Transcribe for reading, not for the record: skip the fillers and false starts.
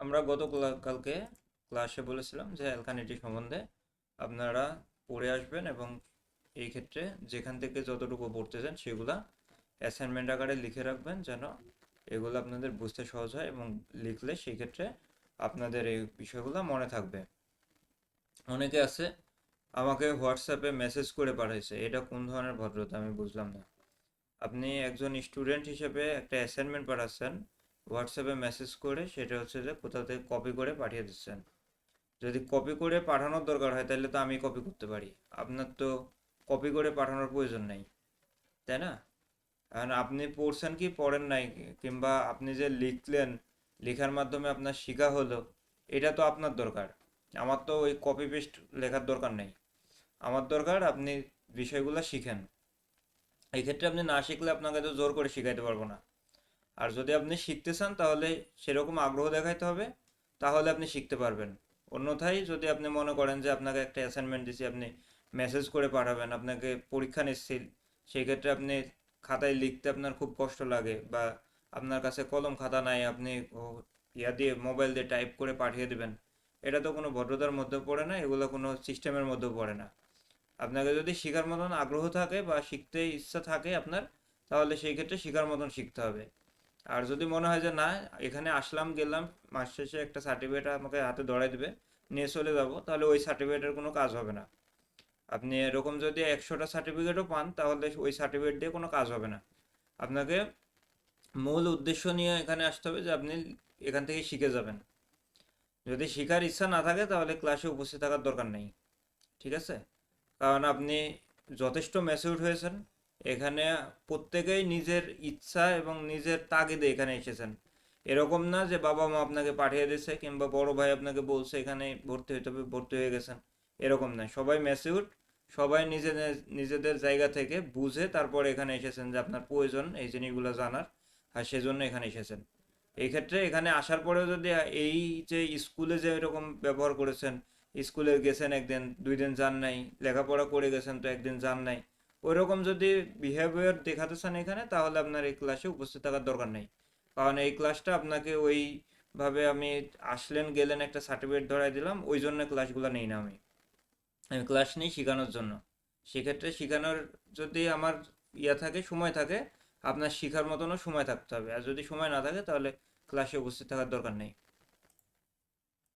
আমরা কালকে ক্লাসে বলেছিলাম যে অ্যালকানিটি সম্বন্ধে আপনারা পড়ে আসবেন এবং এই ক্ষেত্রে যেখান থেকে যতটুকু পড়তেছেন সেগুলা অ্যাসাইনমেন্ট আকারে লিখে রাখবেন যেন এগুলো আপনাদের বুঝতে সহজ হয় এবং লিখলে সেই ক্ষেত্রে আপনাদের এই বিষয়গুলো মনে থাকবে। অনেকে আছে আমাকে হোয়াটসঅ্যাপে মেসেজ করে পাঠাইছে, এটা কোন ধরনের ভদ্রতা আমি বুঝলাম না। আপনি একজন স্টুডেন্ট হিসেবে একটা অ্যাসাইনমেন্ট পাঠাচ্ছেন, হোয়াটসঅ্যাপে মেসেজ করে সেটা হচ্ছে যে কোথাও থেকে কপি করে পাঠিয়ে দিচ্ছেন। যদি কপি করে পাঠানোর দরকার হয় তাহলে তো আমি কপি করতে পারি, আপনার তো কপি করে পাঠানোর প্রয়োজন নেই, তাই না? কারণ আপনি পড়ছেন কি পড়েন নাই, কিংবা আপনি যে লিখলেন, লেখার মাধ্যমে আপনার শেখা হলো, এটা তো আপনার দরকার। আমার তো ওই কপি পেস্ট লেখার দরকার নেই। আমার দরকার আপনি বিষয়গুলো শিখেন। এই ক্ষেত্রে আপনি না শিখলে আপনাকে তো জোর করে শিখাইতে পারবো না। আর যদি আপনি শিখতে চান তাহলে সেরকম আগ্রহ দেখাইতে হবে, তাহলে আপনি শিখতে পারবেন। অন্যথায় যদি আপনি মনে করেন যে আপনাকে একটা অ্যাসাইনমেন্ট দিছি, আপনি মেসেজ করে পাঠাবেন, আপনাকে পরীক্ষা নিচ্ছি, সেই ক্ষেত্রে আপনি খাতায় লিখতে আপনার খুব কষ্ট লাগে, বা আপনার কাছে কলম খাতা নাই, আপনি ইয়া দিয়ে মোবাইল দিয়ে টাইপ করে পাঠিয়ে দেবেন, এটা তো কোনো ভদ্রতার মধ্যে পড়ে না, এগুলো কোনো সিস্টেমের মধ্যেও পড়ে না। আপনাকে যদি শেখার মতন আগ্রহ থাকে বা শিখতে ইচ্ছা থাকে আপনার, তাহলে সেই ক্ষেত্রে শেখার মতন শিখতে হবে। আর যদি মনে হয় যে না, এখানে আসলাম গেলাম, মাস শেষে একটা সার্টিফিকেট আমাকে হাতে ধরাই দেবে, নিয়ে চলে যাব, তাহলে ওই সার্টিফিকেটের কোনো কাজ হবে না। আপনি এরকম যদি 100টা সার্টিফিকেটও পান তাহলে ওই সার্টিফিকেট দিয়ে কোনো কাজ হবে না। আপনাকে মূল উদ্দেশ্য নিয়ে এখানে আসতে হবে যে আপনি এখান থেকে শিখে যাবেন। যদি শেখার ইচ্ছা না থাকে তাহলে ক্লাসে উপস্থিত থাকার দরকার নেই, ঠিক আছে? কারণ আপনি যথেষ্ট ম্যাচিউর হয়েছেন। এখানে প্রত্যেকেই নিজের ইচ্ছা এবং নিজের তাগিদে এখানে এসেছেন। এরকম না যে বাবা মা আপনাকে পাঠিয়ে দিয়েছে কিংবা বড় ভাই আপনাকে বলছে এখানে ভর্তি হতে হবে, ভর্তি হয়ে গেছেন, এরকম নয়। সবাই ম্যাচিউর, সবাই নিজেদের নিজেদের জায়গা থেকে বুঝে তারপর এখানে এসেছেন যে আপনার প্রয়োজন এই জিনিসগুলো জানার, আর সেজন্য এখানে এসেছেন। এই ক্ষেত্রে এখানে আসার পরেও যদি এই যে স্কুলে যে এরকম ব্যবহার করেছেন, স্কুলে গেছেন একদিন দুই দিন যান নাই, লেখাপড়া করে গেছেন তো একদিন যান নাই, ওইরকম যদি বিহেভিয়ার দেখাতে চান এখানে, তাহলে আপনার এই ক্লাসে উপস্থিত থাকার দরকার নেই। কারণ এই ক্লাসটা আপনাকে ওইভাবে আমি আসলেন গেলেন একটা সার্টিফিকেট ধরাই দিলাম ওই জন্য ক্লাসগুলো নেই না। আমি আমি ক্লাস নিই শেখানোর জন্য। সেক্ষেত্রে শেখানোর যদি আমার ইয়া থাকে, সময় থাকে, আপনার শেখার মতনও সময় থাকতে হবে। আর যদি সময় না থাকে তাহলে ক্লাসে উপস্থিত থাকার দরকার নেই।